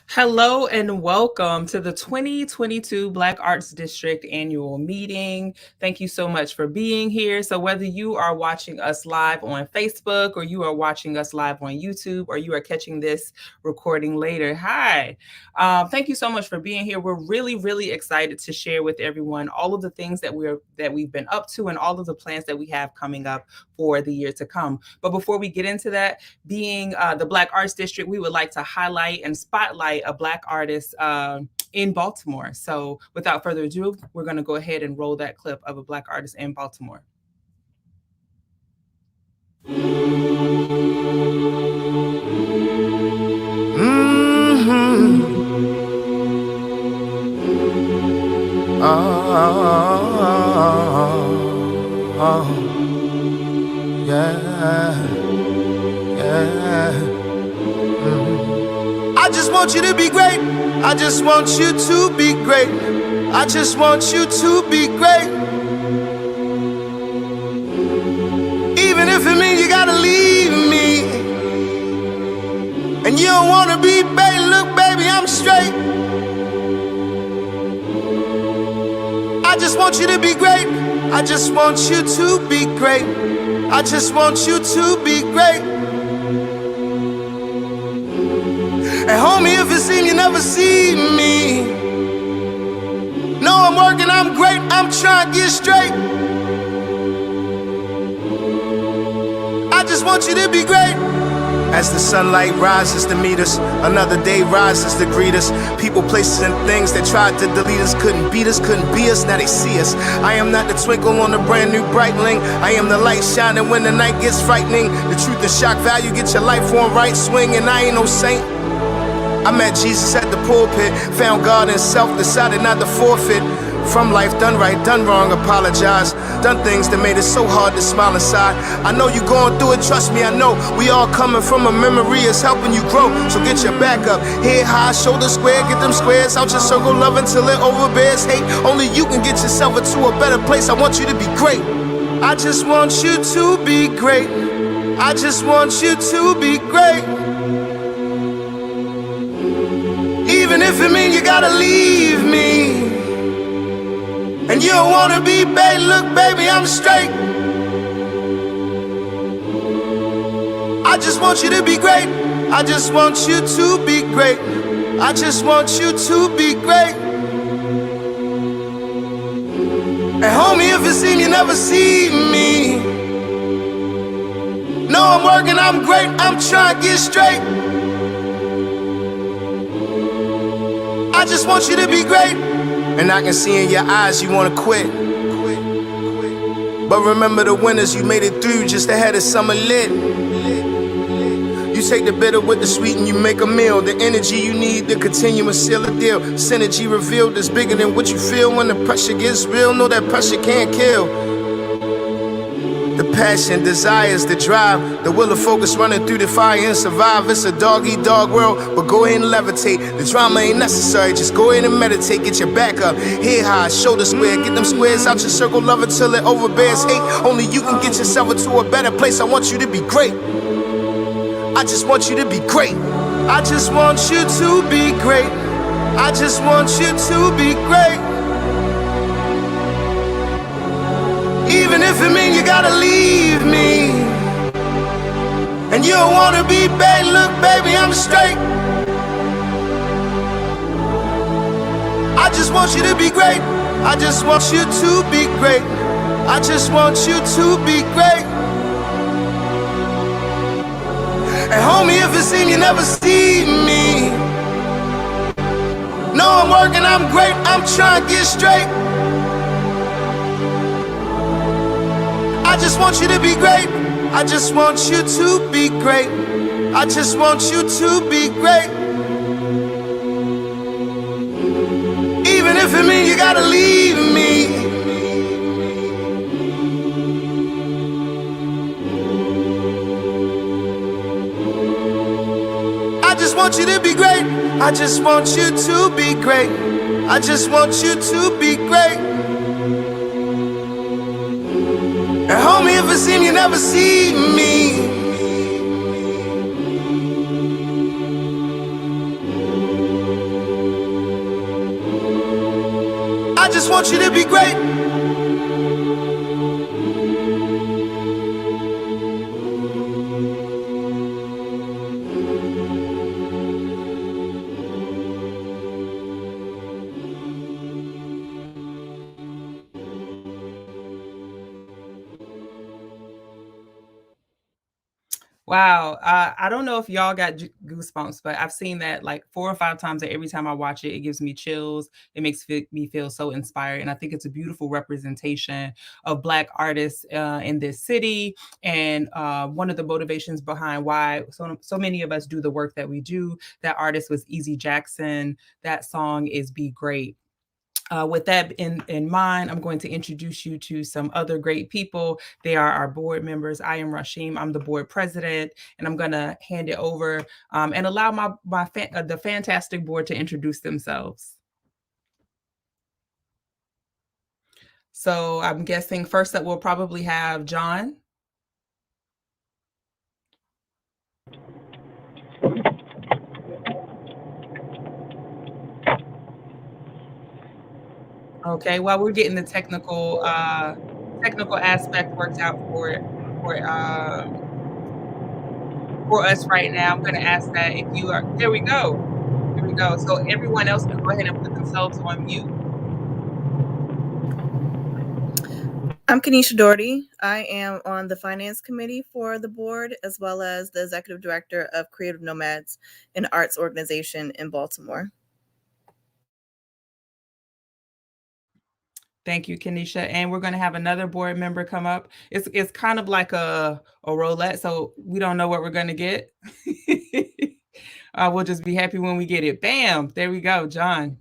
Hello and welcome to the 2022 Black Arts District annual meeting. Thank you so much for being here. So whether you are watching us live on Facebook or you are watching us live on YouTube or you are catching this recording later, hi. Thank you so much for being here. We're really excited to share with everyone all of the things that we've been up to and all of the plans that we have coming up for the year to come. But before we get into that, being the Black Arts District, we would like to highlight and spotlight a Black artist in Baltimore. So without further ado, we're going to go ahead and roll that clip of a Black artist in Baltimore. I just want you to be great. I just want you to be great. I just want you to be great. Even if it means you gotta leave me and you don't wanna be babe, look baby, I'm straight. I just want you to be great. I just want you to be great. I just want you to be great. And homie, if it seems you never see me, know I'm working, I'm great, I'm trying to get straight. I just want you to be great. As the sunlight rises to meet us, another day rises to greet us. People, places, and things that tried to delete us couldn't beat us, couldn't be us, now they see us. I am not the twinkle on the brand new Breitling. I am the light shining when the night gets frightening. The truth and shock value, get your life on right swing, and I ain't no saint. I met Jesus at the pulpit, found God in self, decided not to forfeit. From life, done right, done wrong, apologize. Done things that made it so hard to smile inside. I know you going through it, trust me, I know. We all coming from a memory, it's helping you grow. So get your back up, head high, shoulder square, get them squares out your circle, love until it overbears hate. Only you can get yourself into a better place. I want you to be great. I just want you to be great. I just want you to be great. Even if it means you gotta leave me and you don't wanna be babe, look baby, I'm straight. I just want you to be great. I just want you to be great. I just want you to be great. And homie, if it seems you never see me, know I'm working, I'm great, I'm trying to get straight. I just want you to be great. And I can see in your eyes you wanna quit. But remember the winners, you made it through just ahead of summer lit. You take the bitter with the sweet and you make a meal. The energy you need to continue and seal a deal. Synergy revealed is bigger than what you feel when the pressure gets real. Know that pressure can't kill. The passion, desires, the drive, the will of focus running through the fire and survive. It's a dog-eat-dog world, but go ahead and levitate. The drama ain't necessary, just go ahead and meditate. Get your back up, head high, shoulder square. Get them squares out your circle, love until it overbears hate. Only you can get yourself into a better place. I want you to be great. I just want you to be great. I just want you to be great. I just want you to be great. Even if it means you gotta leave me and you don't wanna be babe, look baby, I'm straight. I just want you to be great. I just want you to be great. I just want you to be great. And homie, if it seems you never see me, know I'm working, I'm great, I'm trying to get straight. I just want you to be great. I just want you to be great. I just want you to be great. Even if it means you gotta leave me. I just want you to be great. I just want you to be great. I just want you to be great. And homie, if it seems you never see me, I just want you to be great. Wow. I don't know if y'all got goosebumps, but I've seen that like 4 or 5 times, and every time I watch it, it gives me chills. It makes me feel so inspired. And I think it's a beautiful representation of Black artists in this city. And one of the motivations behind why so many of us do the work that we do, that artist was Easy Jackson. That song is Be Great. With that in mind, I'm going to introduce you to some other great people. They are our board members. I am Rashim. I'm the board president, and I'm going to hand it over and allow the fantastic board to introduce themselves. So I'm guessing first that we'll probably have John. Okay, while we're getting the technical aspect worked out for us right now, I'm going to ask that if you are, there we go. There we go. So everyone else can go ahead and put themselves on mute. I'm Kenesha Doherty. I am on the finance committee for the board, as well as the executive director of Creative Nomads, an arts organization in Baltimore. Thank you, Kenesha. And we're going to have another board member come up. It's kind of like a roulette, so we don't know what we're going to get. We'll just be happy when we get it. Bam! There we go, John.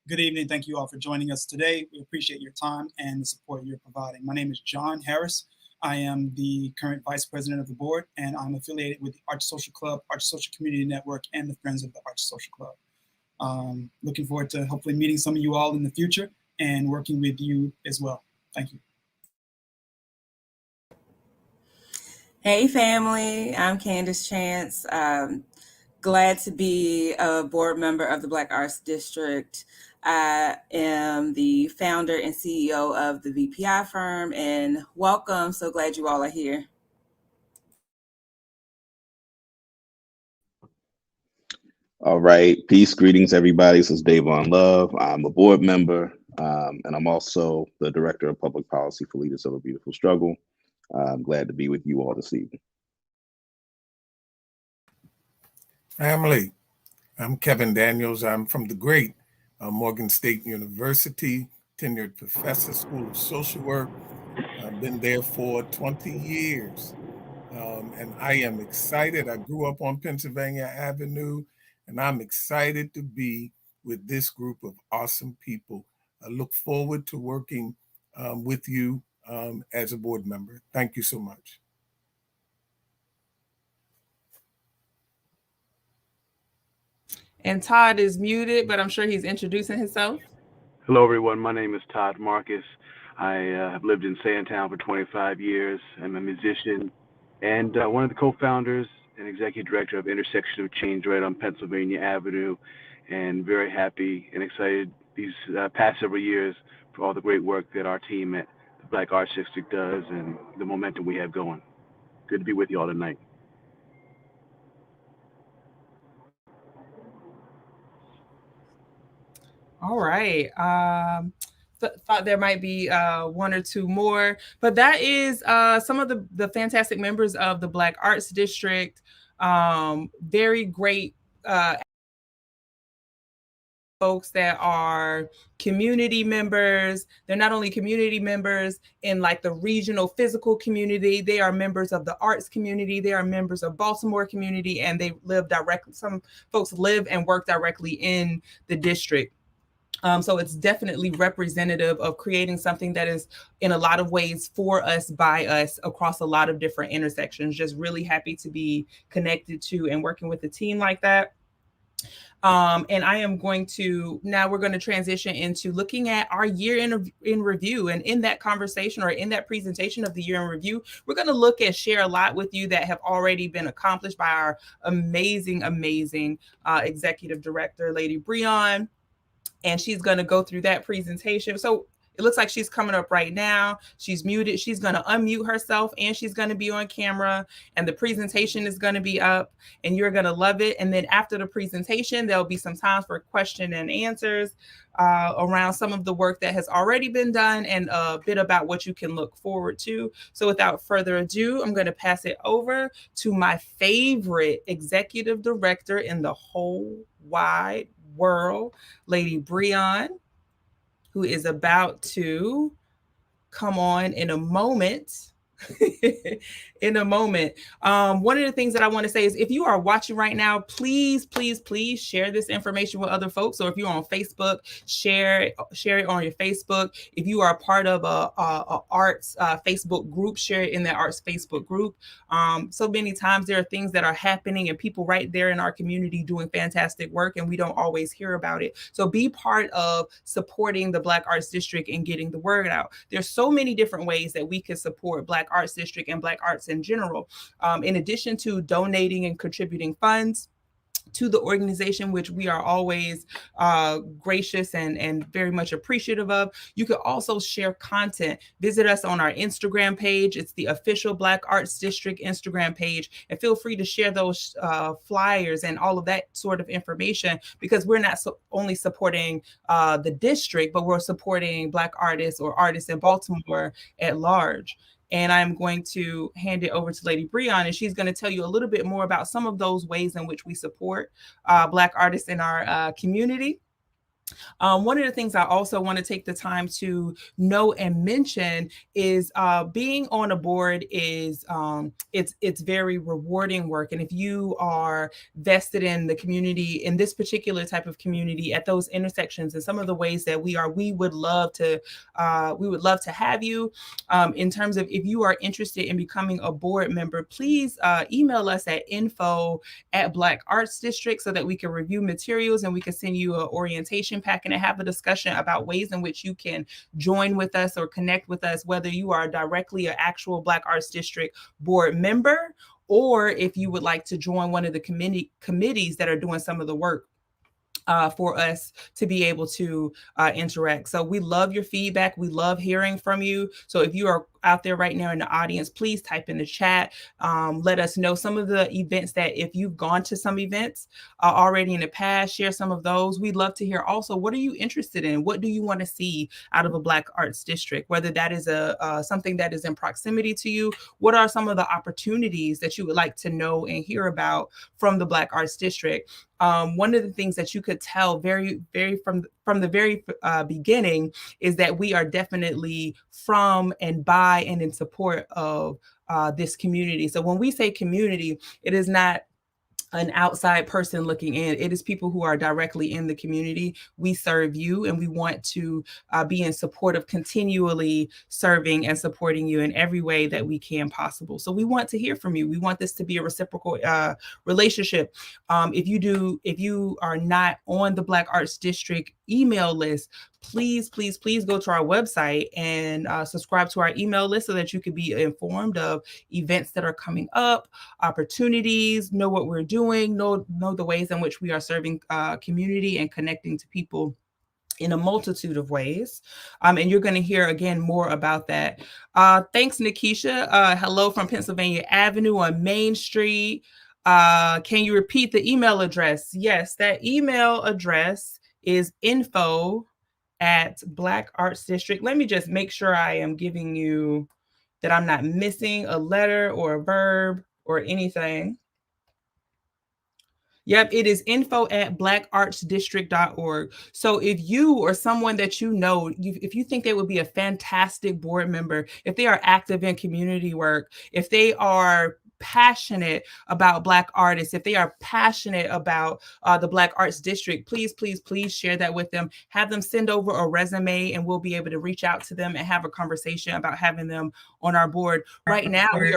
Good evening. Thank you all for joining us today. We appreciate your time and the support you're providing. My name is John Harris. I am the current vice president of the board, and I'm affiliated with the Arch Social Club, Arch Social Community Network, and the Friends of the Arch Social Club. Looking forward to hopefully meeting some of you all in the future and working with you as well. Thank you. Hey family, I'm Candace Chance. Glad to be a board member of the Black Arts District. I am the founder and CEO of the VPI firm, and welcome. So glad you all are here. All right. Peace, greetings, everybody. This is Davon Love. I'm a board member, and I'm also the director of public policy for Leaders of a Beautiful Struggle. I'm glad to be with you all this evening. Family, I'm Kevin Daniels. I'm from the great Morgan State University, tenured professor, School of Social Work. I've been there for 20 years, and I am excited. I grew up on Pennsylvania Avenue, and I'm excited to be with this group of awesome people. I look forward to working with you as a board member. Thank you so much. And Todd is muted, but I'm sure he's introducing himself. Hello, everyone. My name is Todd Marcus. I have lived in Sandtown for 25 years. I'm a musician and one of the co-founders and executive director of Intersection of Change right on Pennsylvania Avenue, and very happy and excited these past several years for all the great work that our team at the Black Arts District does and the momentum we have going. Good to be with you all tonight. All right. Thought there might be one or two more, but that is some of the fantastic members of the Black Arts District. Very great folks that are community members. They're not only community members in like the regional physical community, they are members of the arts community, they are members of Baltimore community, and they live directly, some folks live and work directly in the district. So it's definitely representative of creating something that is in a lot of ways for us, by us, across a lot of different intersections. Just really happy to be connected to and working with a team like that. And I am going to, now we're going to transition into looking at our year in review. And in that conversation, or in that presentation of the year in review, we're going to look and share a lot with you that have already been accomplished by our amazing executive director, Lady Breon. And she's going to go through that presentation. So it looks like she's coming up right now. She's muted. She's going to unmute herself, and she's going to be on camera, and the presentation is going to be up, and you're going to love it. And then after the presentation, there'll be some time for question and answers around some of the work that has already been done, and a bit about what you can look forward to. So without further ado, I'm going to pass it over to my favorite executive director in the whole wide world, Lady Breon, who is about to come on in a moment. One of the things that I want to say is, if you are watching right now, please share this information with other folks. So if you're on Facebook, share it on your Facebook. If you are a part of a arts Facebook group, share it in that arts Facebook group. So many times there are things that are happening and people right there in our community doing fantastic work, and we don't always hear about it. So be part of supporting the Black Arts District and getting the word out. There's so many different ways that we can support Black Arts District and Black arts in general. In addition to donating and contributing funds to the organization, which we are always gracious and very much appreciative of, you can also share content. Visit us on our Instagram page. It's the official Black Arts District Instagram page, and feel free to share those flyers and all of that sort of information, because we're not only supporting the district, but we're supporting Black artists or artists in Baltimore at large. And I'm going to hand it over to Lady Breon, and she's going to tell you a little bit more about some of those ways in which we support Black artists in our community. One of the things I also want to take the time to know and mention is being on a board is it's very rewarding work. And if you are vested in the community, in this particular type of community, at those intersections and some of the ways that we would love to have you. In terms of, if you are interested in becoming a board member, please email us at info@Black Arts District so that we can review materials and we can send you an orientation pack and have a discussion about ways in which you can join with us or connect with us, whether you are directly an actual Black Arts District board member, or if you would like to join one of the committees that are doing some of the work for us to be able to interact. So we love your feedback. We love hearing from you. So if you are out there right now in the audience, please type in the chat. Let us know some of the events that, if you've gone to some events already in the past, share some of those. We'd love to hear also, what are you interested in? What do you want to see out of a Black Arts District? Whether that is something that is in proximity to you, what are some of the opportunities that you would like to know and hear about from the Black Arts District? One of the things that you could tell very from the very beginning is that we are definitely from and by and in support of this community. So when we say community, it is not an outside person looking in. It is people who are directly in the community. We serve you, and we want to be in support of continually serving and supporting you in every way that we can possible. So we want to hear from you. We want this to be a reciprocal relationship. If you are not on the Black Arts District email list, please go to our website and subscribe to our email list so that you can be informed of events that are coming up, opportunities, know what we're doing, know the ways in which we are serving community and connecting to people in a multitude of ways. And you're going to hear again more about that. Thanks, Nikisha. Hello from Pennsylvania Avenue on Main Street. Can you repeat the email address? Yes, that email address is info@Black Arts District. Let me just make sure I am giving you, that I'm not missing a letter or a verb or anything. Yep, it is info@blackartsdistrict.org. So if you or someone that you know, if you think they would be a fantastic board member, if they are active in community work, if they are passionate about Black artists, if they are passionate about the Black Arts District, please, please, please share that with them. Have them send over a resume and we'll be able to reach out to them and have a conversation about having them on our board. Right now, we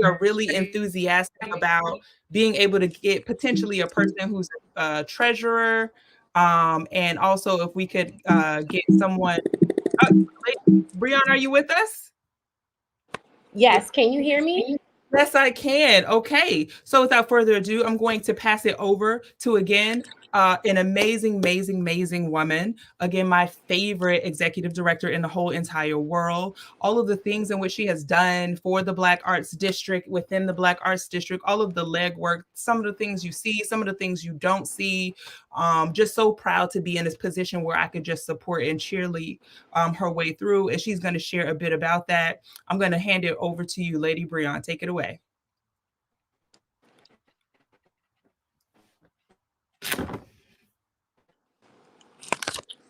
are really enthusiastic about being able to get potentially a person who's a treasurer. And also if we could get someone. Breon, are you with us? Yes, can you hear me? Yes, I can. Okay. So without further ado, I'm going to pass it over to, again, an amazing, amazing, amazing woman. Again, my favorite executive director in the whole entire world. All of the things in which she has done for the Black Arts District, within the Black Arts District, all of the legwork, some of the things you see, some of the things you don't see. Just so proud to be in this position where I could just support and cheerlead her way through. And she's going to share a bit about that. I'm going to hand it over to you, Lady Breon. Take it away.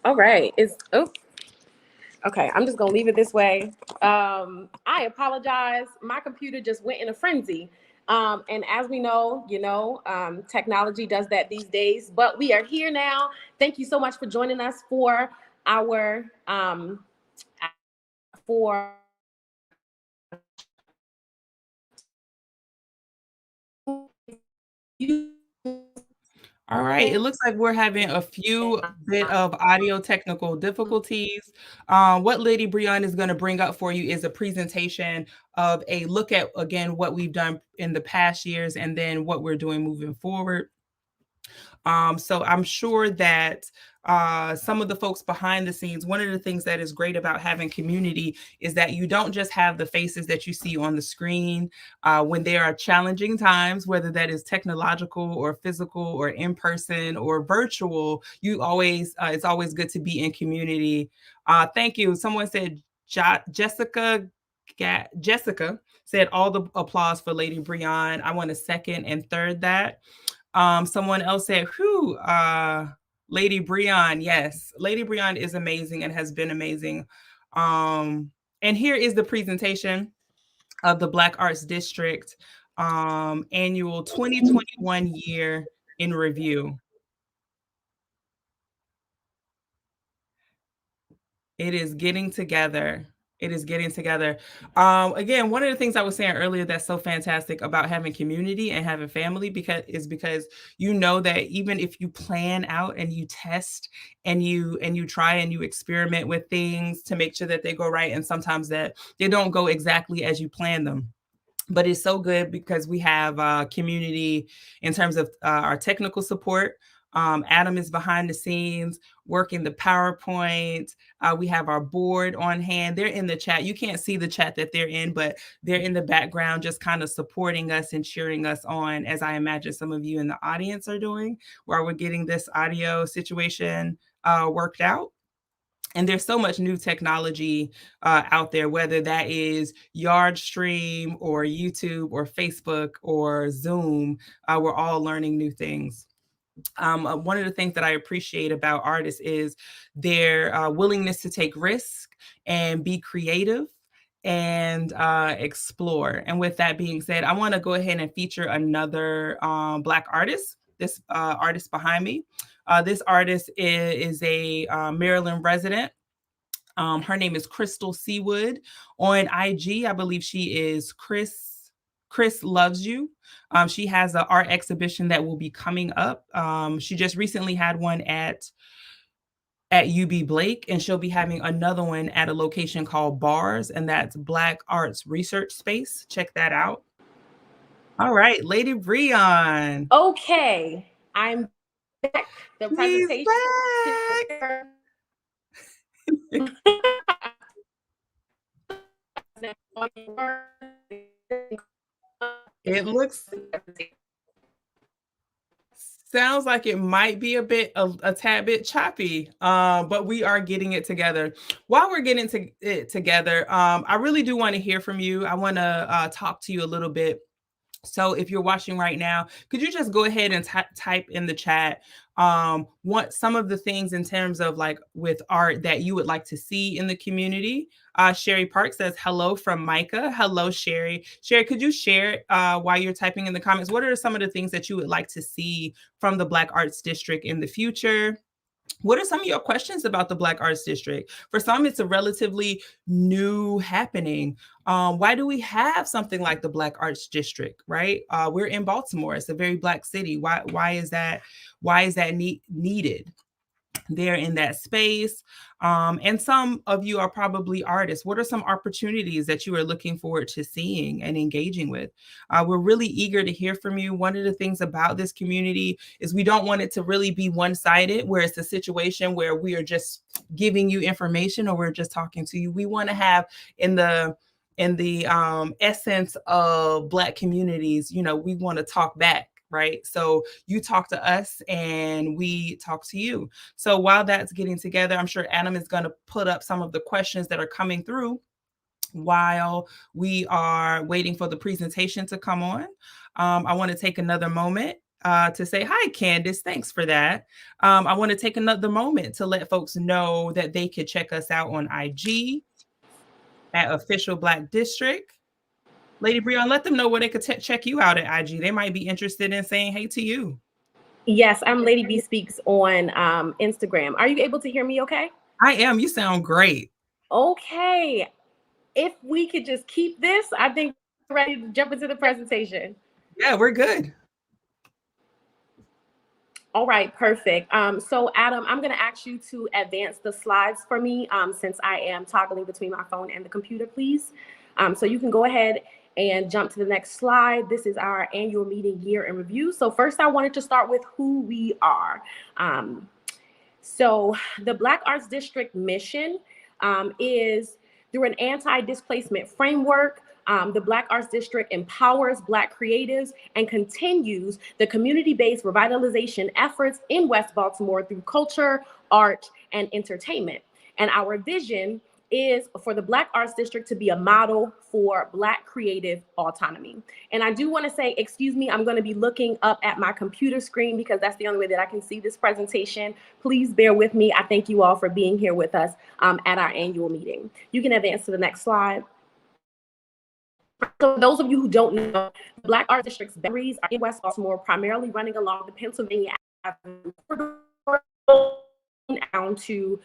All right. Okay, I'm just gonna leave it this way. I apologize. My computer just went in a frenzy. And as we know, technology does that these days, but we are here now. Thank you so much for joining us for our All right, it looks like we're having a few bit of audio technical difficulties. What Lady Breon is going to bring up for you is a presentation of a look at, again, what we've done in the past years and then what we're doing moving forward. So I'm sure that some of the folks behind the scenes, one of the things that is great about having community is that you don't just have the faces that you see on the screen. When there are challenging times, whether that is technological or physical or in person or virtual, it's always good to be in community. Thank you. Someone said, Jessica said all the applause for Lady Breon. I want to second and third that. Someone else said, Lady Breon. Yes, Lady Breon is amazing and has been amazing. And here is the presentation of the Black Arts District annual 2021 year in review. It is getting together. It is getting together. Again, one of the things I was saying earlier that's so fantastic about having community and having family because you know that even if you plan out and you test and you try and you experiment with things to make sure that they go right, and sometimes that they don't go exactly as you plan them. But it's so good because we have community in terms of our technical support. Adam is behind the scenes working the PowerPoint. We have our board on hand. They're in the chat. You can't see the chat that they're in, but they're in the background just kind of supporting us and cheering us on, as I imagine some of you in the audience are doing, while we're getting this audio situation worked out. And there's so much new technology out there, whether that is Yardstream or YouTube or Facebook or Zoom. We're all learning new things. One of the things that I appreciate about artists is their willingness to take risk and be creative and explore. And with that being said, I want to go ahead and feature another Black artist, this artist behind me. This artist is a Maryland resident. Her name is Crystal Seawood. On IG, I believe she is Chris Loves You. She has an art exhibition that will be coming up. She just recently had one at UB Blake, and she'll be having another one at a location called Bars, and that's Black Arts Research Space. Check that out. All right, Lady Breon. Okay, I'm back. The presentation. It sounds like it might be a tad bit choppy, but we are getting it together. While we're getting it together, I really do want to hear from you. I want to talk to you a little bit So if you're watching right now, could you just go ahead and type in the chat what some of the things in terms of like with art that you would like to see in the community? Sherry Park says hello from Micah. Hello, Sherry. Sherry, could you share while you're typing in the comments, what are some of the things that you would like to see from the Black Arts District in the future? What are some of your questions about the Black Arts District? For some, it's a relatively new happening. Why do we have something like the Black Arts District, right? We're in Baltimore. It's a very Black city. Why is that needed there in that space? And some of you are probably artists. What are some opportunities that you are looking forward to seeing and engaging with? We're really eager to hear from you. One of the things about this community is we don't want it to really be one-sided, where it's a situation where we are just giving you information or we're just talking to you. We want to have in the essence of Black communities, you know, we want to talk back. Right. So you talk to us and we talk to you. So while that's getting together, I'm sure Adam is going to put up some of the questions that are coming through while we are waiting for the presentation to come on. I want to take another moment to say, hi, Candace. Thanks for that. I want to take another moment to let folks know that they could check us out on IG at Official Black District. Lady Breon, let them know where they could check you out at IG. They might be interested in saying hey to you. Yes, I'm Lady B Speaks on Instagram. Are you able to hear me okay? I am. You sound great. Okay. If we could just keep this, I think we're ready to jump into the presentation. Yeah, we're good. All right, perfect. So Adam, I'm going to ask you to advance the slides for me since I am toggling between my phone and the computer, please. So you can go ahead and jump to the next slide. This is our annual meeting year in review. So first I wanted to start with who we are. So the Black Arts District mission is through an anti-displacement framework. The Black Arts District empowers Black creatives and continues the community-based revitalization efforts in West Baltimore through culture, art, and entertainment. And our vision is for the Black Arts District to be a model for Black creative autonomy. And I do want to say, excuse me, I'm going to be looking up at my computer screen because that's the only way that I can see this presentation. Please bear with me. I thank you all for being here with us at our annual meeting. You can advance to the next slide. So those of you who don't know, Black Arts District's boundaries are in West Baltimore, primarily running along the Pennsylvania Avenue corridor down to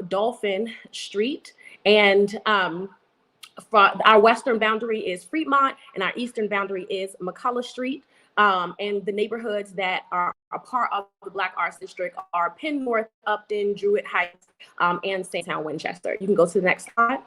Dolphin Street. And our western boundary is Fremont and our eastern boundary is McCullough Street. And the neighborhoods that are a part of the Black Arts District are Penn North, Upton, Druid Heights, and Saint-Town, Winchester. You can go to the next slide.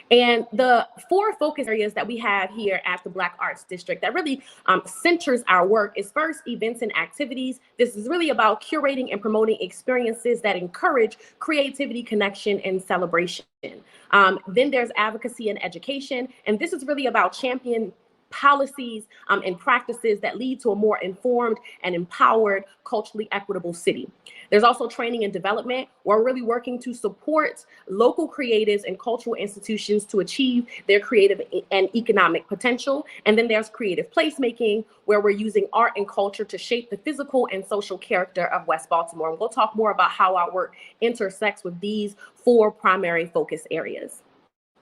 And the 4 focus areas that we have here at the Black Arts District that really centers our work is first, events and activities. This is really about curating and promoting experiences that encourage creativity, connection, and celebration. Then there's advocacy and education. And this is really about championing policies and practices that lead to a more informed and empowered, culturally equitable city. There's also training and development. We're really working to support local creatives and cultural institutions to achieve their creative and economic potential. And then there's creative placemaking, where we're using art and culture to shape the physical and social character of West Baltimore. And we'll talk more about how our work intersects with these 4 primary focus areas.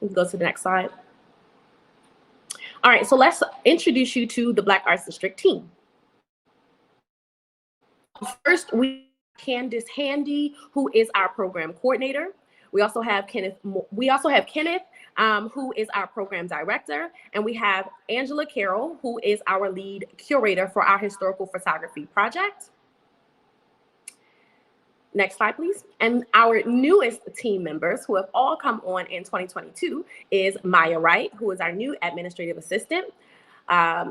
Let's go to the next slide. All right, so let's introduce you to the Black Arts District team. First, we have Candace Handy, who is our program coordinator. We also have Kenneth, who is our program director. And we have Angela Carroll, who is our lead curator for our historical photography project. Next slide, please. And our newest team members who have all come on in 2022 is Maya Wright, who is our new administrative assistant.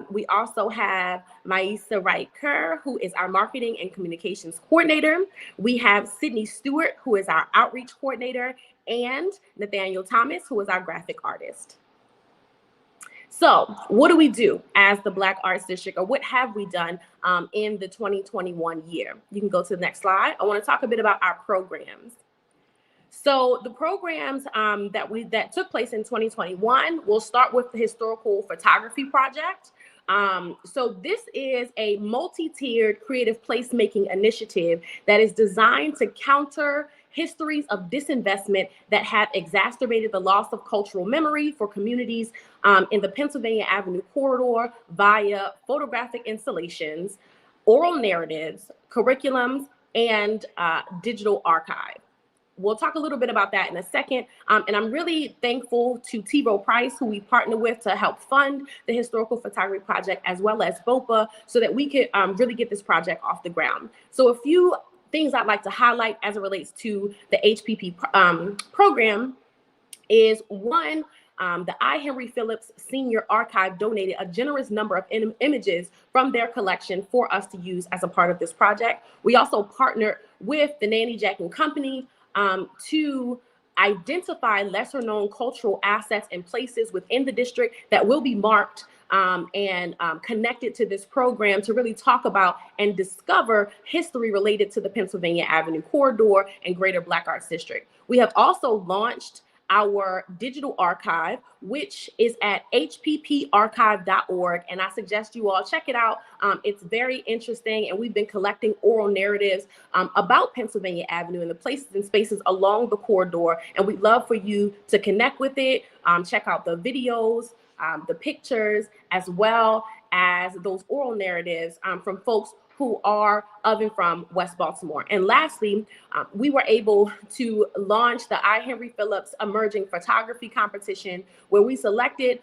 We also have Maisa Wright-Kerr, who is our marketing and communications coordinator. We have Sydney Stewart, who is our outreach coordinator, and Nathaniel Thomas, who is our graphic artist. So what do we do as the Black Arts District, or what have we done in the 2021 year? You can go to the next slide. I want to talk a bit about our programs. So the programs that took place in 2021, we'll start with the historical photography project. So this is a multi-tiered creative placemaking initiative that is designed to counter histories of disinvestment that have exacerbated the loss of cultural memory for communities in the Pennsylvania Avenue corridor via photographic installations, oral narratives, curriculums, and digital archive. We'll talk a little bit about that in a second. And I'm really thankful to T. Rowe Price, who we partner with to help fund the Historical Photography Project, as well as BOPA, so that we could really get this project off the ground. So a few things I'd like to highlight as it relates to the HPP program is one, the I. Henry Phillips Senior Archive donated a generous number of images from their collection for us to use as a part of this project. We also partnered with the Nanny Jack and Company to identify lesser known cultural assets and places within the district that will be marked and connected to this program to really talk about and discover history related to the Pennsylvania Avenue corridor and Greater Black Arts District. We have also launched our digital archive, which is at hpparchive.org. And I suggest you all check it out. It's very interesting. And we've been collecting oral narratives about Pennsylvania Avenue and the places and spaces along the corridor. And we'd love for you to connect with it, check out the videos, the pictures, as well as those oral narratives from folks who are of and from West Baltimore. And lastly, we were able to launch the I. Henry Phillips Emerging Photography Competition, where we selected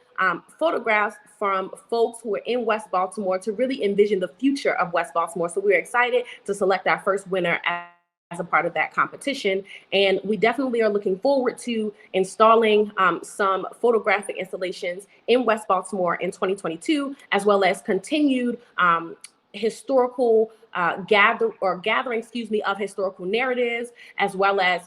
photographs from folks who are in West Baltimore to really envision the future of West Baltimore. So we're excited to select our first winner as a part of that competition. And we definitely are looking forward to installing some photographic installations in West Baltimore in 2022, as well as continued historical gathering of historical narratives, as well as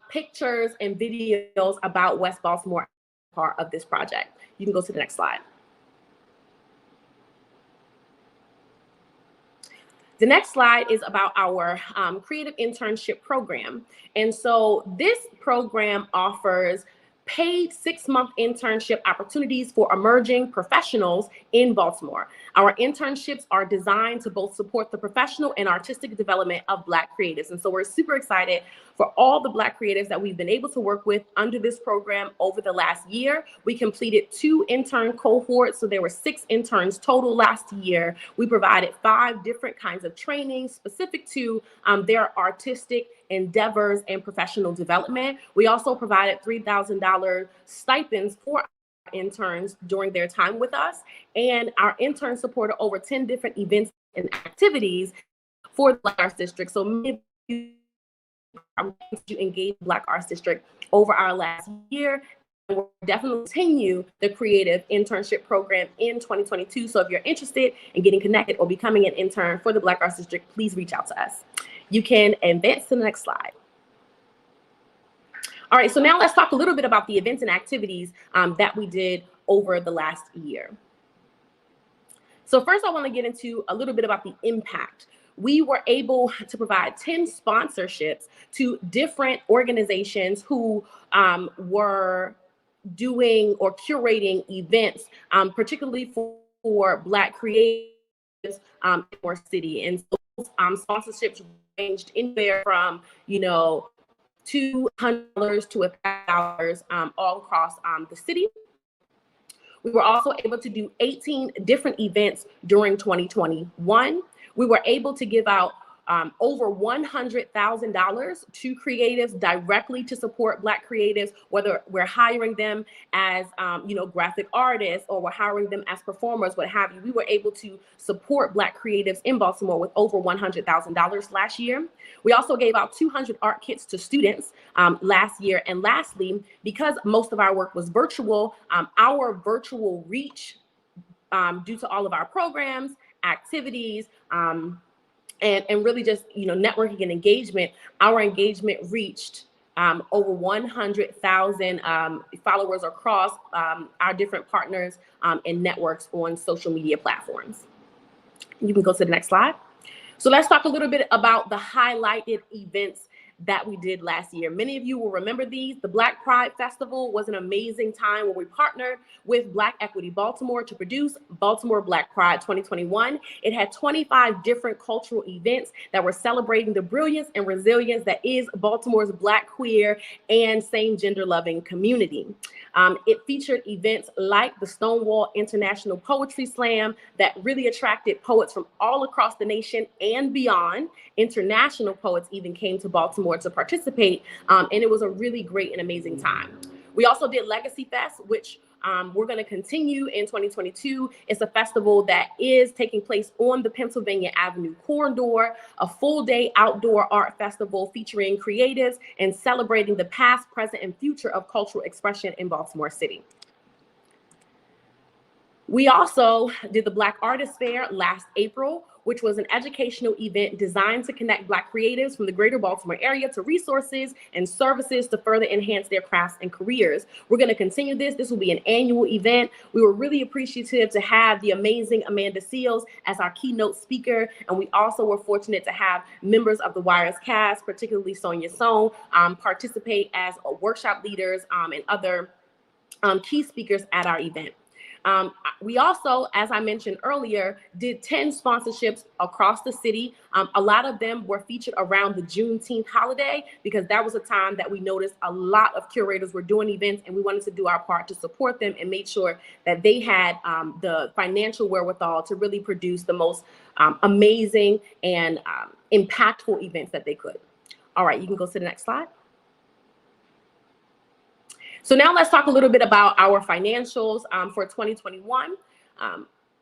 pictures and videos about West Baltimore part of this project. You can go to the next slide. The next slide is about our creative internship program. And so this program offers paid 6-month internship opportunities for emerging professionals in Baltimore. Our internships are designed to both support the professional and artistic development of Black creatives. And so we're super excited for all the Black creatives that we've been able to work with under this program over the last year. We completed 2 intern cohorts, so there were 6 interns total last year. We provided 5 different kinds of training specific to their artistic endeavors and professional development. We also provided $3,000 stipends for interns during their time with us. And our interns supported over 10 different events and activities for the Black Arts District. So many of you are to engage Black Arts District over our last year. And we'll definitely continue the creative internship program in 2022. So if you're interested in getting connected or becoming an intern for the Black Arts District, please reach out to us. You can advance to the next slide. All right, so now let's talk a little bit about the events and activities that we did over the last year. So first, I want to get into a little bit about the impact. We were able to provide 10 sponsorships to different organizations who were doing or curating events, particularly for Black creatives in our city. And so sponsorships ranged anywhere from, $200 to $1,000 all across the city. We were also able to do 18 different events during 2021. We were able to give out over $100,000 to creatives directly to support Black creatives, whether we're hiring them as graphic artists or we're hiring them as performers, what have you. We were able to support Black creatives in Baltimore with over $100,000 last year. We also gave out 200 art kits to students last year. And lastly, because most of our work was virtual, our virtual reach due to all of our programs, activities, and really just networking and engagement, our engagement reached over 100,000 followers across our different partners and networks on social media platforms. You can go to the next slide. So let's talk a little bit about the highlighted events that we did last year. Many of you will remember these. The Black Pride Festival was an amazing time where we partnered with Black Equity Baltimore to produce Baltimore Black Pride 2021. It had 25 different cultural events that were celebrating the brilliance and resilience that is Baltimore's Black, queer, and same gender loving community. It featured events like the Stonewall International Poetry Slam that really attracted poets from all across the nation and beyond. International poets even came to Baltimore to participate, and it was a really great and amazing time. We also did Legacy Fest, which we're going to continue in 2022. It's a festival that is taking place on the Pennsylvania Avenue corridor, a full-day outdoor art festival featuring creatives and celebrating the past, present, and future of cultural expression in Baltimore City. We also did the Black Artist Fair last April, which was an educational event designed to connect Black creatives from the greater Baltimore area to resources and services to further enhance their crafts and careers. We're going to continue this. This will be an annual event. We were really appreciative to have the amazing Amanda Seals as our keynote speaker. And we also were fortunate to have members of the WIRES cast, particularly Sonia Sohn, participate as workshop leaders and other key speakers at our event. We also, as I mentioned earlier, did 10 sponsorships across the city. A lot of them were featured around the Juneteenth holiday because that was a time that we noticed a lot of curators were doing events, and we wanted to do our part to support them and make sure that they had the financial wherewithal to really produce the most amazing and impactful events that they could. All right, you can go to the next slide. So now let's talk a little bit about our financials for 2021.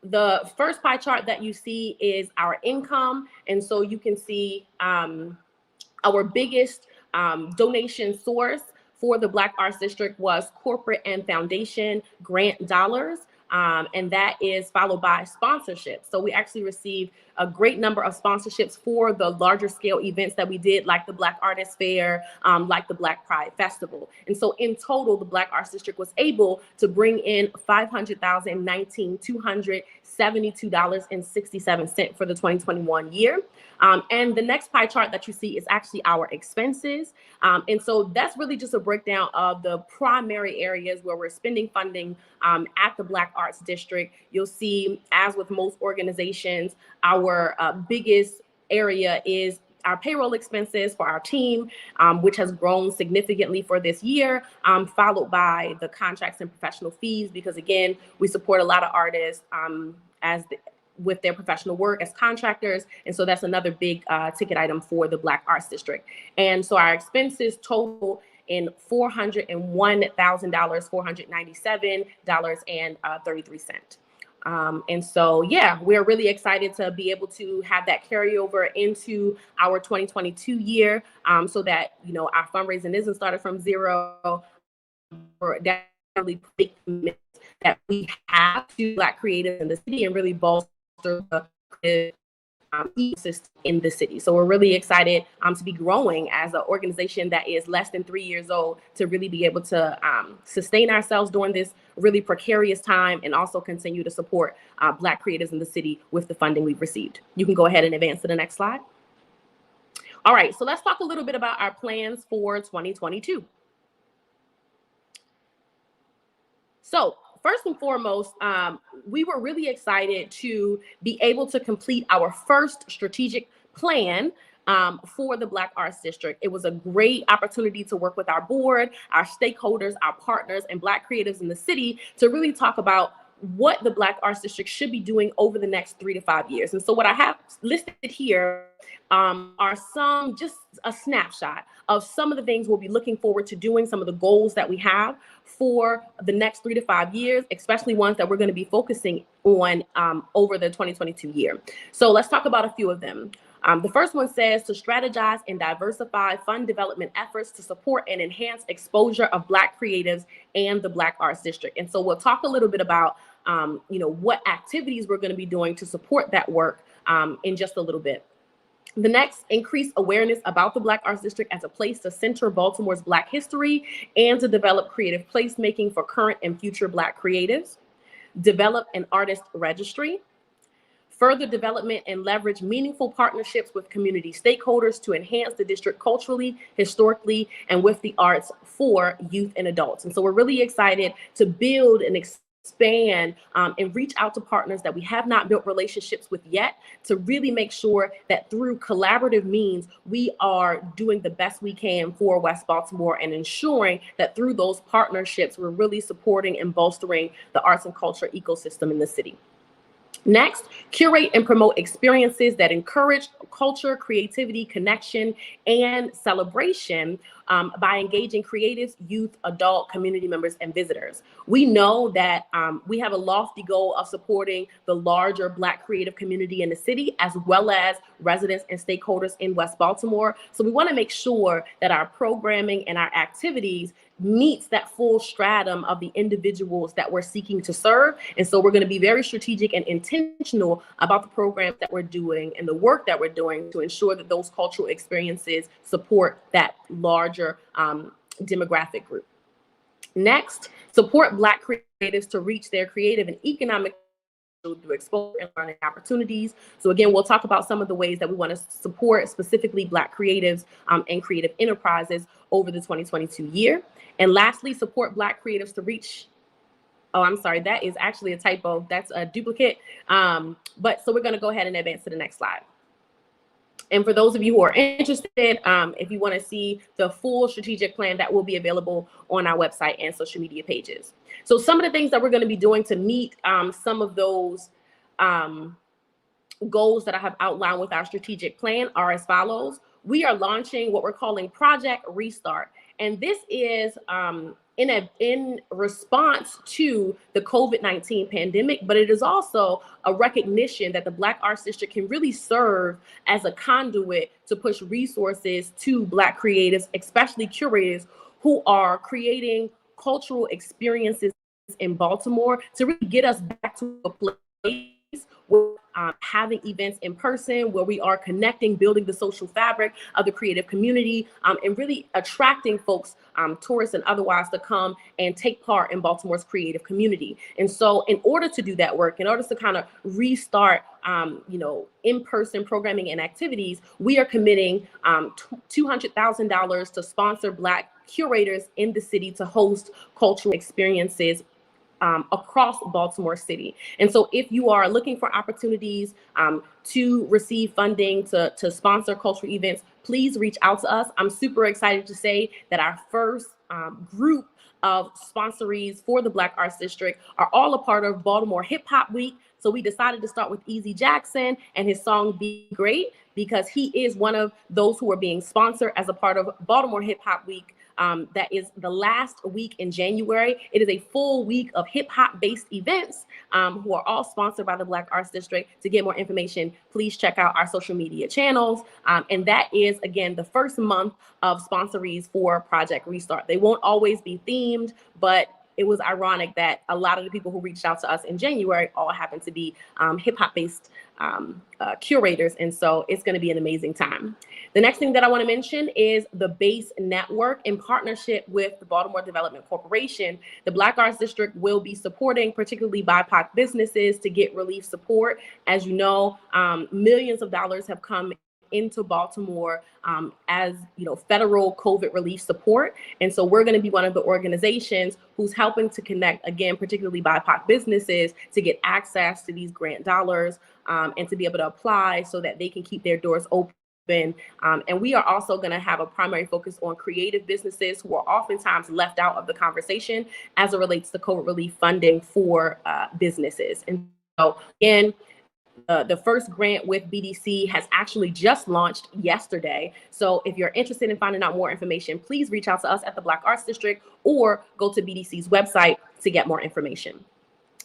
The first pie chart that you see is our income. And so you can see our biggest donation source for the Black Arts District was corporate and foundation grant dollars. And that is followed by sponsorship. So we actually received a great number of sponsorships for the larger scale events that we did, like the Black Artists Fair, like the Black Pride Festival. And so in total, the Black Arts District was able to bring in $500,272.67 for the 2021 year. And the next pie chart that you see is actually our expenses. And so that's really just a breakdown of the primary areas where we're spending funding at the Black Arts District. You'll see, as with most organizations, our biggest area is our payroll expenses for our team, which has grown significantly for this year, followed by the contracts and professional fees, because again, we support a lot of artists with their professional work as contractors. And so that's another big ticket item for the Black Arts District. And so our expenses total in $401,000, $497.33. And so, yeah, we're really excited to be able to have that carryover into our 2022 year, so that, you know, our fundraising isn't started from zero. We're definitely that we have to Black creatives in the city and really bolster the ecosystem in the city. So we're really excited to be growing as an organization that is less than 3 years old, to really be able to sustain ourselves during this really precarious time and also continue to support Black creatives in the city with the funding we've received. You can go ahead and advance to the next slide. All right, so let's talk a little bit about our plans for 2022. So first and foremost, we were really excited to be able to complete our first strategic plan for the Black Arts District. It was a great opportunity to work with our board, our stakeholders, our partners, and Black creatives in the city to really talk about what the Black Arts District should be doing over the next 3 to 5 years. And so what I have listed here are just a snapshot of some of the things we'll be looking forward to doing, some of the goals that we have for the next 3 to 5 years, especially ones that we're going to be focusing on over the 2022 year. So let's talk about a few of them. The first one says to strategize and diversify fund development efforts to support and enhance exposure of Black creatives and the Black Arts District. And so we'll talk a little bit about what activities we're going to be doing to support that work in just a little bit. The next, increase awareness about the Black Arts District as a place to center Baltimore's Black history and to develop creative placemaking for current and future Black creatives. Develop an artist registry. further development and leverage meaningful partnerships with community stakeholders to enhance the district culturally, historically, and with the arts for youth and adults. And so we're really excited to build and expand and reach out to partners that we have not built relationships with yet, to really make sure that through collaborative means, we are doing the best we can for West Baltimore and ensuring that through those partnerships, we're really supporting and bolstering the arts and culture ecosystem in the city. Next, curate and promote experiences that encourage culture, creativity, connection, and celebration by engaging creatives, youth, adult, community members, and visitors. We know that we have a lofty goal of supporting the larger Black creative community in the city, as well as residents and stakeholders in West Baltimore. So we want to make sure that our programming and our activities meets that full stratum of the individuals that we're seeking to serve. And so we're going to be very strategic and intentional about the programs that we're doing and the work that we're doing to ensure that those cultural experiences support that larger demographic group. Next, support Black creatives to reach their creative and economic through exposure and learning opportunities. So again, we'll talk about some of the ways that we want to support specifically Black creatives and creative enterprises over the 2022 year. And lastly, support Black creatives to reach, oh, I'm sorry, that is actually a typo. That's a duplicate. But so we're going to go ahead and advance to the next slide. And for those of you who are interested, if you want to see the full strategic plan, that will be available on our website and social media pages. So some of the things that we're going to be doing to meet some of those goals that I have outlined with our strategic plan are as follows. We are launching what we're calling Project Restart. And this is in response to the COVID-19 pandemic, but it is also a recognition that the Black Arts District can really serve as a conduit to push resources to Black creatives, especially curators who are creating cultural experiences in Baltimore, to really get us back to a place where having events in person, where we are connecting, building the social fabric of the creative community, and really attracting folks, tourists and otherwise, to come and take part in Baltimore's creative community. And so in order to do that work, in order to kind of restart in-person programming and activities, we are committing $200,000 to sponsor Black curators in the city to host cultural experiences across Baltimore City. And so if you are looking for opportunities to receive funding to sponsor cultural events, please reach out to us. I'm super excited to say that our first group of sponsorees for the Black Arts District are all a part of Baltimore Hip Hop Week. So we decided to start with Easy Jackson and his song Be Great, because he is one of those who are being sponsored as a part of Baltimore Hip Hop Week. That is the last week in January. It is a full week of hip hop based events who are all sponsored by the Black Arts District. To get more information, please check out our social media channels. And that is, again, the first month of sponsorees for Project Restart. They won't always be themed, but it was ironic that a lot of the people who reached out to us in January all happen to be hip hop based curators. And so it's going to be an amazing time. The next thing that I want to mention is the BASE Network. In partnership with the Baltimore Development Corporation, the Black Arts District will be supporting particularly BIPOC businesses to get relief support. As you know, millions of dollars have come into Baltimore as federal COVID relief support. And so we're going to be one of the organizations who's helping to connect, again, particularly BIPOC businesses, to get access to these grant dollars and to be able to apply so that they can keep their doors open. And we are also going to have a primary focus on creative businesses who are oftentimes left out of the conversation as it relates to COVID relief funding for businesses. And so again, the first grant with BDC has actually just launched yesterday. So if you're interested in finding out more information, please reach out to us at the Black Arts District or go to BDC's website to get more information.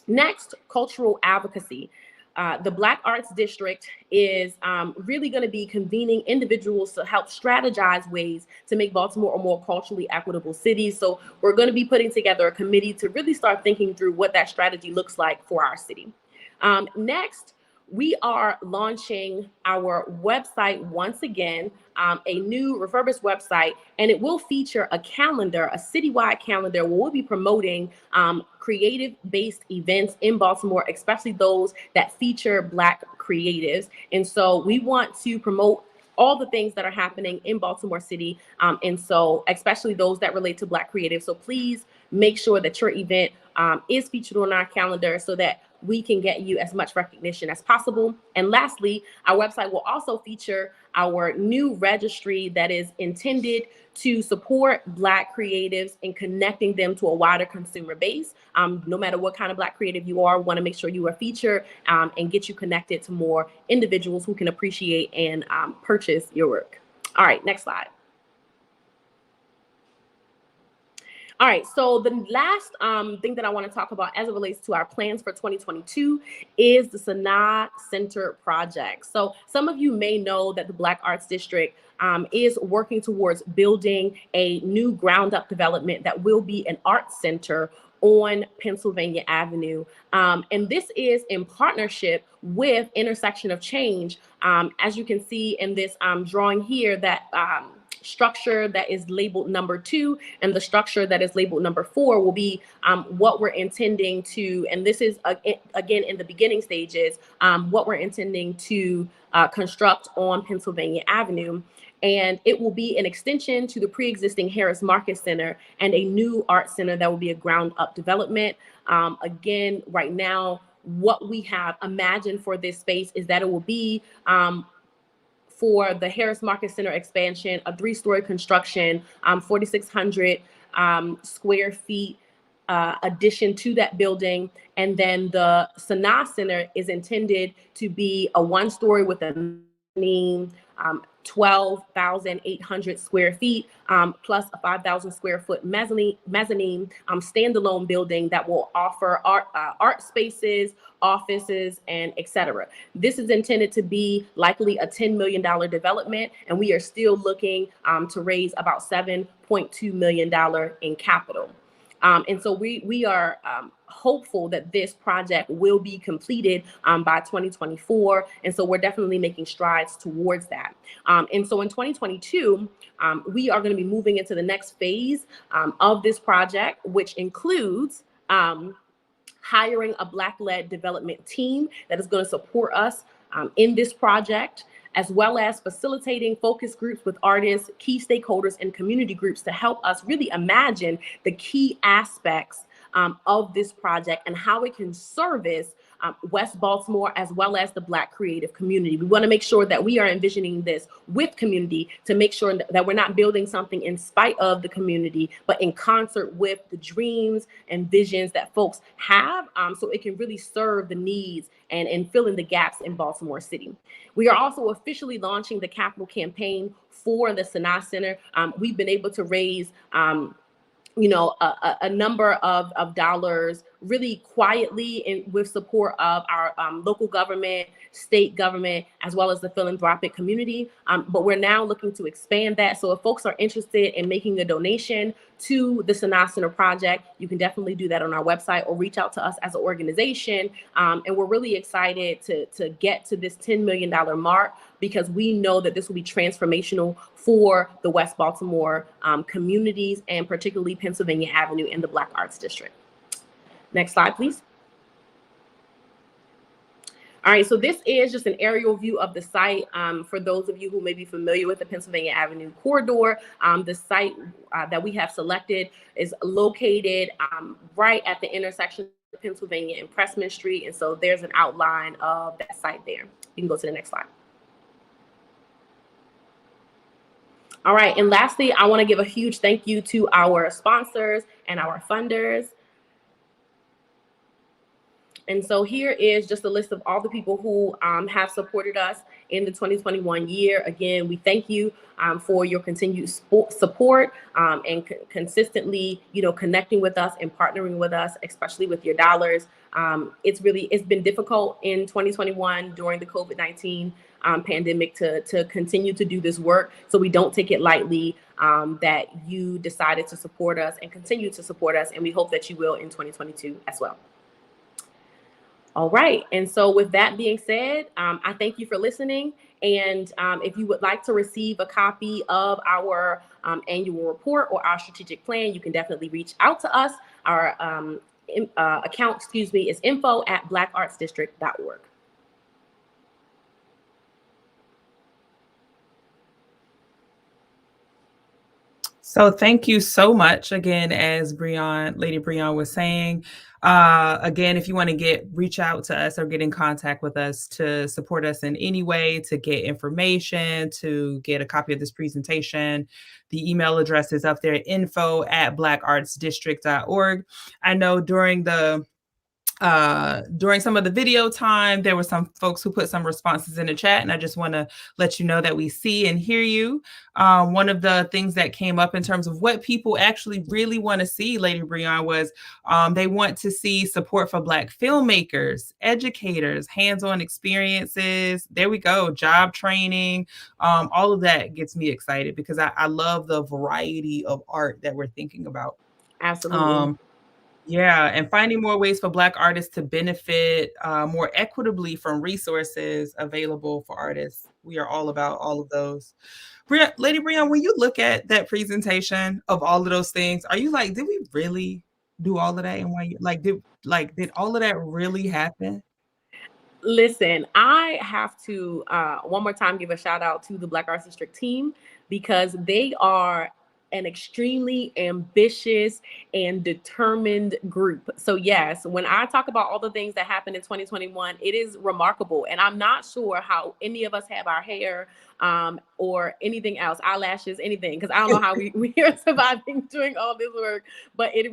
Next, cultural advocacy. The Black Arts District is really going to be convening individuals to help strategize ways to make Baltimore a more culturally equitable city. So we're going to be putting together a committee to really start thinking through what that strategy looks like for our city. Next, we are launching our website once again, a new refurbished website, and it will feature a calendar, a citywide calendar where we'll be promoting creative-based events in Baltimore, especially those that feature Black creatives. And so we want to promote all the things that are happening in Baltimore City, and so especially those that relate to Black creatives. So please make sure that your event is featured on our calendar so that we can get you as much recognition as possible. And lastly, our website will also feature our new registry that is intended to support Black creatives in connecting them to a wider consumer base. No matter what kind of Black creative you are, we want to make sure you are featured and get you connected to more individuals who can appreciate and purchase your work. All right, next slide. All right, so the last thing that I want to talk about as it relates to our plans for 2022 is the Sanaa Center project. So some of you may know that the Black Arts District is working towards building a new ground up development that will be an arts center on Pennsylvania Avenue. And this is in partnership with Intersection of Change. As you can see in this drawing here, that structure that is labeled number 2 and the structure that is labeled number 4 will be what we're intending to, and this is again in the beginning stages, what we're intending to construct on Pennsylvania Avenue. And it will be an extension to the pre-existing Harris Market Center and a new art center that will be a ground up development. Again, right now, what we have imagined for this space is that it will be for the Harris Market Center expansion, a 3-story construction, 4,600 square feet addition to that building. And then the Sanaa Center is intended to be a 1-story with a 12,800 square feet, plus a 5,000 square foot mezzanine standalone building that will offer art spaces, offices, and etc. This is intended to be likely a $10 million development, and we are still looking to raise about $7.2 million in capital. And so we are hopeful that this project will be completed by 2024. And so we're definitely making strides towards that. And so in 2022, we are going to be moving into the next phase of this project, which includes hiring a Black-led development team that is going to support us in this project, as well as facilitating focus groups with artists, key stakeholders, and community groups to help us really imagine the key aspects of this project and how it can service West Baltimore as well as the Black creative community. We want to make sure that we are envisioning this with community to make sure that we're not building something in spite of the community, but in concert with the dreams and visions that folks have, so it can really serve the needs and fill in the gaps in Baltimore City. We are also officially launching the capital campaign for the Sanaa Center. We've been able to raise a number of dollars really quietly and with support of our local government, state government, as well as the philanthropic community. But we're now looking to expand that. So if folks are interested in making a donation to the Sanaa Center project, you can definitely do that on our website or reach out to us as an organization. And we're really excited to get to this $10 million mark, because we know that this will be transformational for the West Baltimore communities, and particularly Pennsylvania Avenue and the Black Arts District. Next slide, please. All right, so this is just an aerial view of the site. For those of you who may be familiar with the Pennsylvania Avenue corridor, the site that we have selected is located right at the intersection of Pennsylvania and Pressman Street. And so there's an outline of that site there. You can go to the next slide. All right, and lastly, I want to give a huge thank you to our sponsors and our funders. And so here is just a list of all the people who have supported us in the 2021 year. Again, we thank you for your continued support and consistently, connecting with us and partnering with us, especially with your dollars. It's been difficult in 2021 during the COVID-19 pandemic to continue to do this work. So we don't take it lightly that you decided to support us and continue to support us. And we hope that you will in 2022 as well. All right. And so with that being said, I thank you for listening. And if you would like to receive a copy of our annual report or our strategic plan, you can definitely reach out to us. Our account, is info@blackartsdistrict.org. So thank you so much again, as Lady Breon was saying. Again, if you want to reach out to us or get in contact with us to support us in any way, to get information, to get a copy of this presentation, the email address is up there, info@blackartsdistrict.org. I know during some of the video time, there were some folks who put some responses in the chat, and I just want to let you know that we see and hear you. One of the things that came up in terms of what people actually really want to see, Lady Breon, was they want to see support for Black filmmakers, educators, hands-on experiences. There we go, job training. All of that gets me excited because I love the variety of art that we're thinking about. Absolutely. Yeah, and finding more ways for Black artists to benefit more equitably from resources available for artists. We are all about all of those. Lady Breon, when you look at that presentation of all of those things, are you like, did we really do all of that in 1 year? Did all of that really happen? Listen, I have to one more time give a shout out to the Black Arts District team, because they are an extremely ambitious and determined group. So yes, when I talk about all the things that happened in 2021, it is remarkable. And I'm not sure how any of us have our hair or anything else, eyelashes, anything, because I don't know how we are surviving doing all this work. But it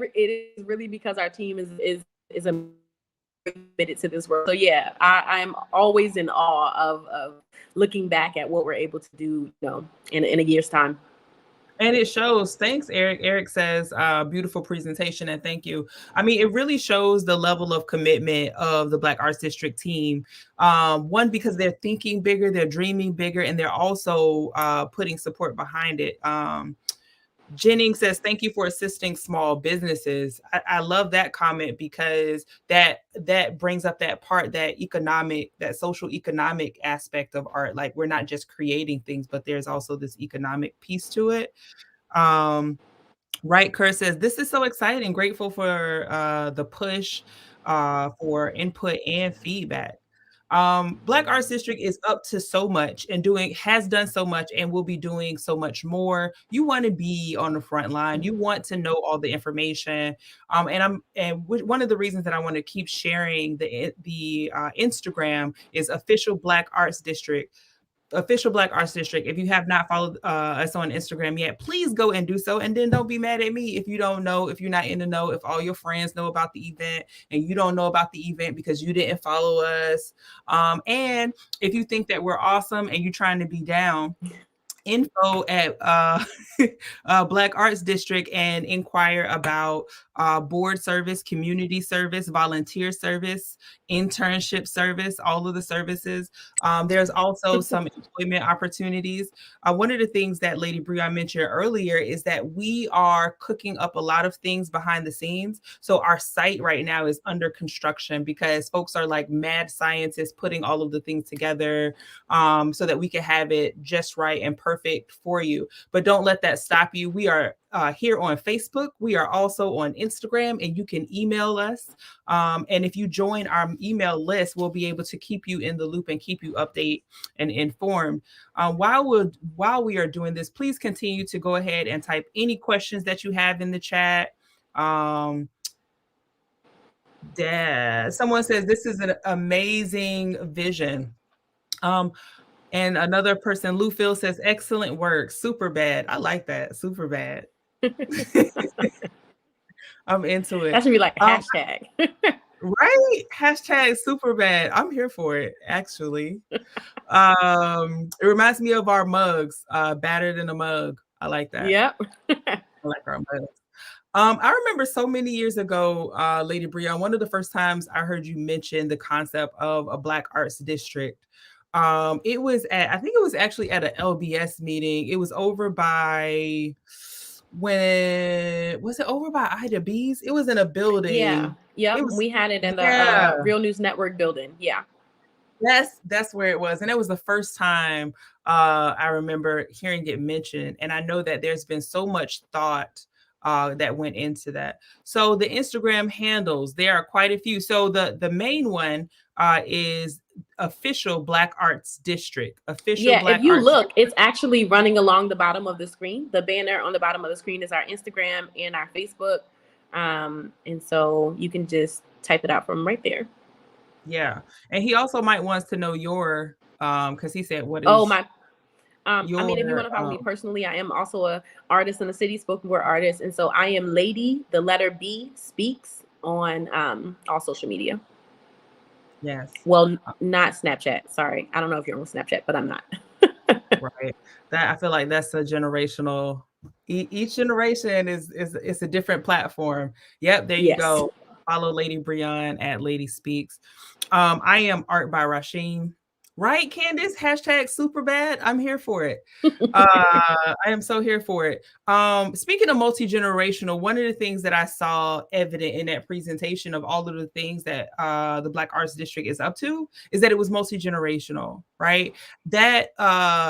is really because our team is committed to this work. So yeah, I'm always in awe of looking back at what we're able to do, in a year's time. And it shows. Thanks, Eric. Eric says, beautiful presentation, and thank you. I mean, it really shows the level of commitment of the Black Arts District team. One, because they're thinking bigger, they're dreaming bigger, and they're also putting support behind it. Jennings says, thank you for assisting small businesses. I love that comment, because that brings up that part, that social economic aspect of art. Like, we're not just creating things, but there's also this economic piece to it. Right, Kerr says, this is so exciting. Grateful for the push for input and feedback. Black Arts District is up to so much and has done so much and will be doing so much more. You want to be on the front line. You want to know all the information. And one of the reasons that I want to keep sharing the Instagram is Official Black Arts District. Official Black Arts District. If you have not followed us on Instagram yet, please go and do so. And then don't be mad at me if you don't know, if you're not in the know, if all your friends know about the event and you don't know about the event because you didn't follow us. And if you think that we're awesome and you're trying to be down, info at Black Arts District and inquire about board service, community service, volunteer service, internship service, all of the services. There's also some employment opportunities. One of the things that Lady Breon mentioned earlier is that we are cooking up a lot of things behind the scenes. So our site right now is under construction because folks are like mad scientists putting all of the things together so that we can have it just right and perfect for you. But don't let that stop you. We are here on Facebook. We are also on Instagram, and you can email us. And if you join our email list, we'll be able to keep you in the loop and keep you updated and informed. While we are doing this, please continue to go ahead and type any questions that you have in the chat. Someone says, this is an amazing vision. And another person, Lou Phil, says, excellent work. Super bad. I like that. Super bad. I'm into it. That should be like a hashtag. Right? Hashtag super bad. I'm here for it, actually. It reminds me of our mugs, battered in a mug. I like that. Yep. I like our mugs. I remember so many years ago, Lady Breon, one of the first times I heard you mention the concept of a Black Arts District. I think it was actually at an LBS meeting. It was over by, when was it over by Ida B's? It was in a building. Yeah. Yep. It was, We had it in the yeah. Real News Network building. Yeah. That's where it was. And it was the first time I remember hearing it mentioned. And I know that there's been so much thought that went into that. So the Instagram handles, there are quite a few. So the main one is official Black Arts District. Official Yeah, Black if you Arts look, it's actually running along the bottom of the screen. The banner on the bottom of the screen is our Instagram and our Facebook. And so you can just type it out from right there. Yeah. And he also might wants to know your because he said what is I mean, if you want to follow me personally, I am also a artist in the city, spoken word artist. And so I am Lady, the letter B, Speaks on all social media. Yes. Well, not Snapchat. Sorry. I don't know if you're on Snapchat, but I'm not. Right. That I feel like that's a generational. Each generation is a different platform. Yep. There you Yes. go. Follow Lady Breon at Lady Speaks. I am Art by Rasheen. Right, Candace? Hashtag super bad. I'm here for it. I am so here for it. Speaking of multi-generational, one of the things that I saw evident in that presentation of all of the things that the Black Arts District is up to is that it was multi-generational, right? That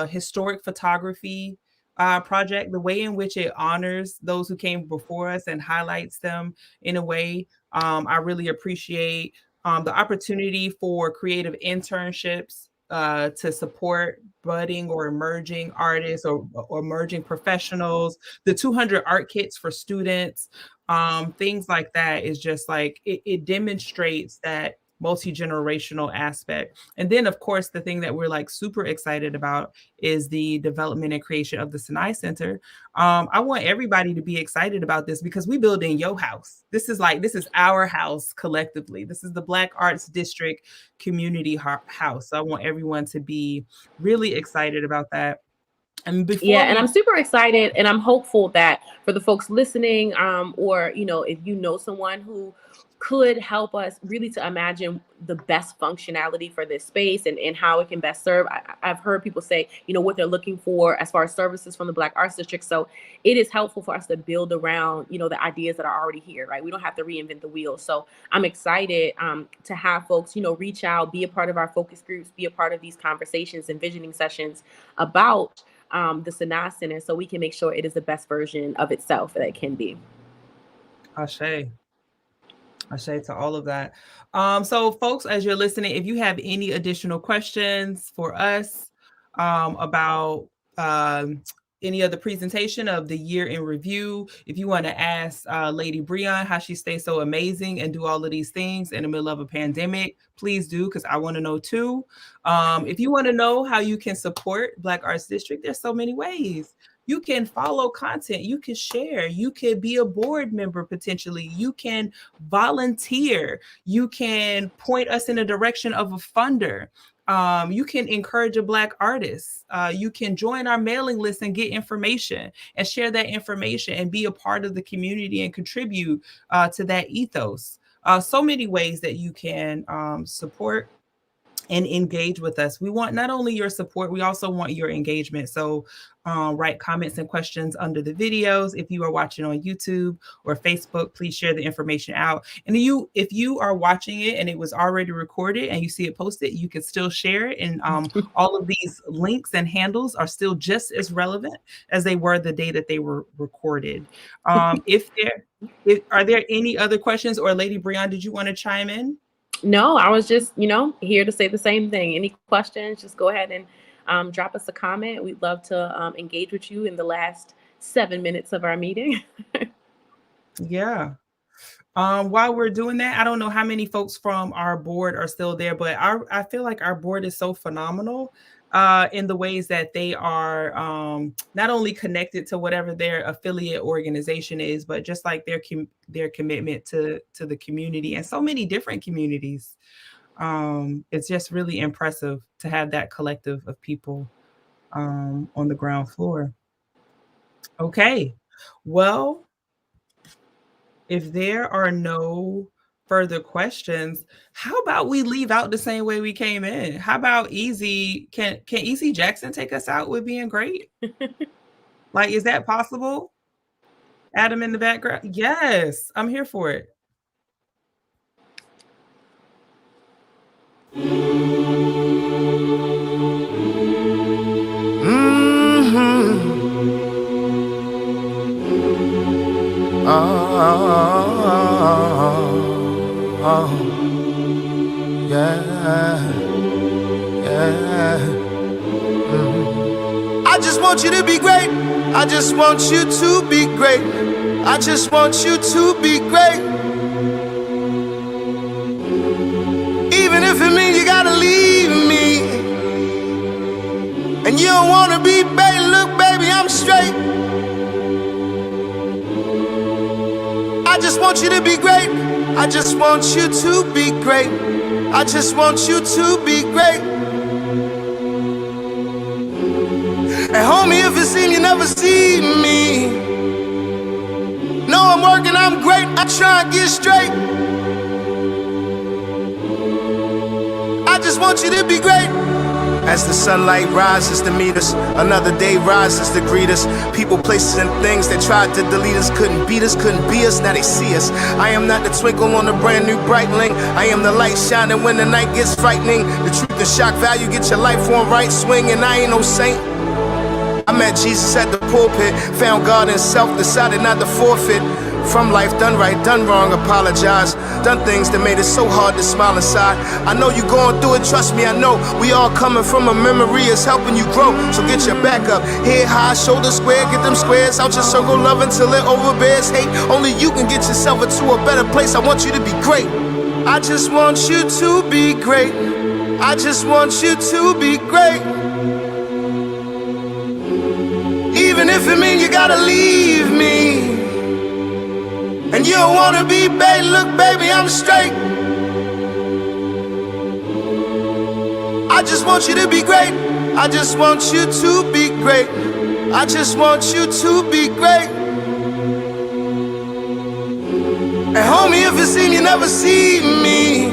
historic photography project, the way in which it honors those who came before us and highlights them in a way I really appreciate. The opportunity for creative internships to support budding or emerging artists or emerging professionals, the 200 art kits for students, things like that is just like, it demonstrates that multi-generational aspect. And then of course, the thing that we're like super excited about is the development and creation of the Sinai Center. I want everybody to be excited about this because we build in your house. This is our house collectively. This is the Black Arts District community house. So I want everyone to be really excited about that. And and I'm super excited and I'm hopeful that for the folks listening, or, you know, if you know someone who could help us really to imagine the best functionality for this space and how it can best serve. I've heard people say, you know, what they're looking for as far as services from the Black Arts District. So it is helpful for us to build around, you know, the ideas that are already here, right? We don't have to reinvent the wheel. So I'm excited to have folks, you know, reach out, be a part of our focus groups, be a part of these conversations and visioning sessions about the Sinai Center so we can make sure it is the best version of itself that it can be. Ashe to all of that. So folks, as you're listening, if you have any additional questions for us about any of the presentation of the year in review, if you want to ask Lady Breon how she stays so amazing and do all of these things in the middle of a pandemic, please do, because I want to know too. If you want to know how you can support Black Arts District, there's so many ways. You can follow content, you can share, you can be a board member potentially, you can volunteer, you can point us in the direction of a funder. You can encourage a Black artist. You can join our mailing list and get information and share that information and be a part of the community and contribute to that ethos. So many ways that you can support and engage with us. We want not only your support, we also want your engagement. So write comments and questions under the videos. If you are watching on YouTube or Facebook, please share the information out. And if you are watching it and it was already recorded and you see it posted, you can still share it. And all of these links and handles are still just as relevant as they were the day that they were recorded. Are there any other questions, or Lady Breon, did you want to chime in? No, I was just, you know, here to say the same thing. Any questions, just go ahead and drop us a comment. We'd love to engage with you in the last 7 minutes of our meeting. Yeah. While we're doing that, I don't know how many folks from our board are still there, but I feel like our board is so phenomenal in the ways that they are not only connected to whatever their affiliate organization is, but just like their commitment to the community and so many different communities. It's just really impressive to have that collective of people on the ground floor. Okay, well, if there are no further questions, how about we leave out the same way we came in? How about Easy? Can Easy Jackson take us out with being great? Like, is that possible? Adam in the background. Yes, I'm here for it. I just want you to be great. I just want you to be great. I just want you to be great. Even if it means you gotta leave me, and you don't wanna be baby. Look, baby, I'm straight. I just want you to be great. I just want you to be great. I just want you to be great. And homie, if it seems you never see me, know I'm working, I'm great, I try and get straight. I just want you to be great. As the sunlight rises to meet us, another day rises to greet us. People, places, and things that tried to delete us couldn't beat us, couldn't be us, now they see us. I am not the twinkle on a brand new Breitling. I am the light shining when the night gets frightening. The truth and shock value, get your life on right swing, and I ain't no saint. I met Jesus at the pulpit, found God in self, decided not to forfeit. From life, done right, done wrong, apologize. Done things that made it so hard to smile inside. I know you going through it, trust me, I know. We all coming from a memory, it's helping you grow. So get your back up, head high, shoulder square. Get them squares out your circle, love until it overbears hate. Only you can get yourself into a better place. I want you to be great. I just want you to be great. I just want you to be great. Even if it means you gotta leave me, and you don't wanna be baby. Look, baby, I'm straight. I just want you to be great. I just want you to be great. I just want you to be great. And homie, if it seems you never see me,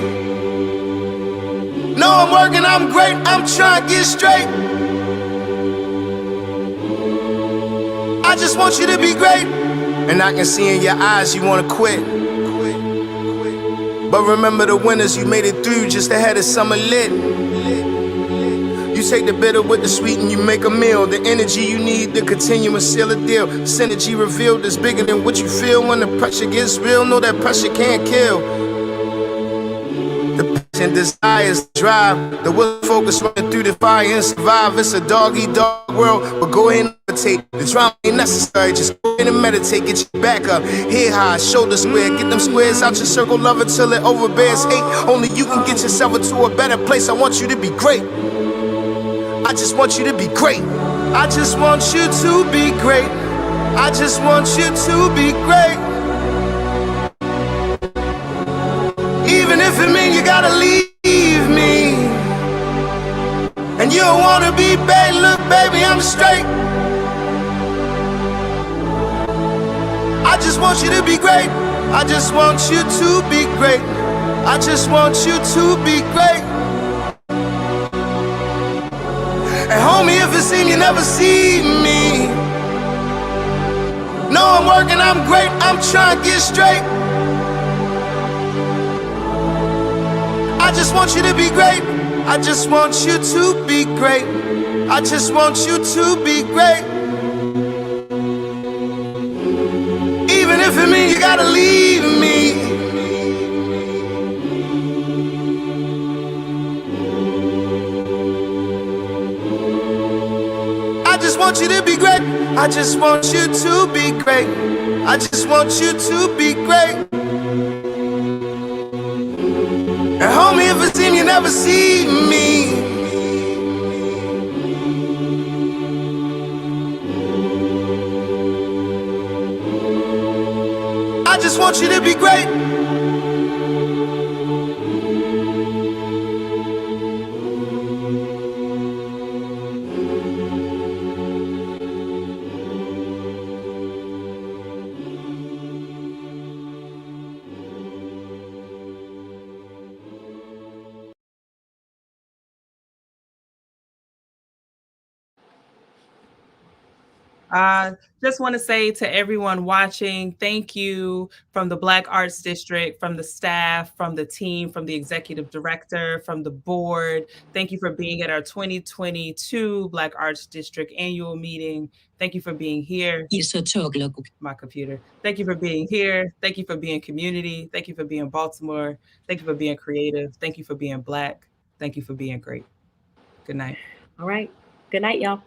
know I'm working, I'm great, I'm trying to get straight. I just want you to be great. And I can see in your eyes you wanna quit. But remember the winners, you made it through just ahead of summer lit. You take the bitter with the sweet and you make a meal. The energy you need to continue and seal a deal. Synergy revealed is bigger than what you feel. When the pressure gets real, know that pressure can't kill. The passion, desires, drive, the will focus running through the fire and survive. It's a dog-eat-dog world, but go ahead and meditate. The drama ain't necessary, just go ahead and meditate. Get your back up, head high, shoulder square. Get them squares out your circle, love until it overbears hate. Only you can get yourself into a better place. I want you to be great. I just want you to be great. I just want you to be great. I just want you to be great. Even if it means you gotta leave me, and you don't wanna be baby. Look, baby, I'm straight. I just want you to be great. I just want you to be great. I just want you to be great. And homie, if it seems you never see me, know I'm working, I'm great, I'm trying to get straight. I just want you to be great. I just want you to be great. I just want you to be great. Even if it means you gotta leave me. I just want you to be great. I just want you to be great. I just want you to be great. And homie, if it seems you never see me, I just want you to be great. Just want to say to everyone watching, thank you from the Black Arts District, from the staff, from the team, from the executive director, from the board. Thank you for being at our 2022 Black Arts District annual meeting. Thank you for being here. My computer. Thank you for being here. Thank you for being community. Thank you for being Baltimore. Thank you for being creative. Thank you for being Black. Thank you for being great. Good night. All right. Good night, y'all.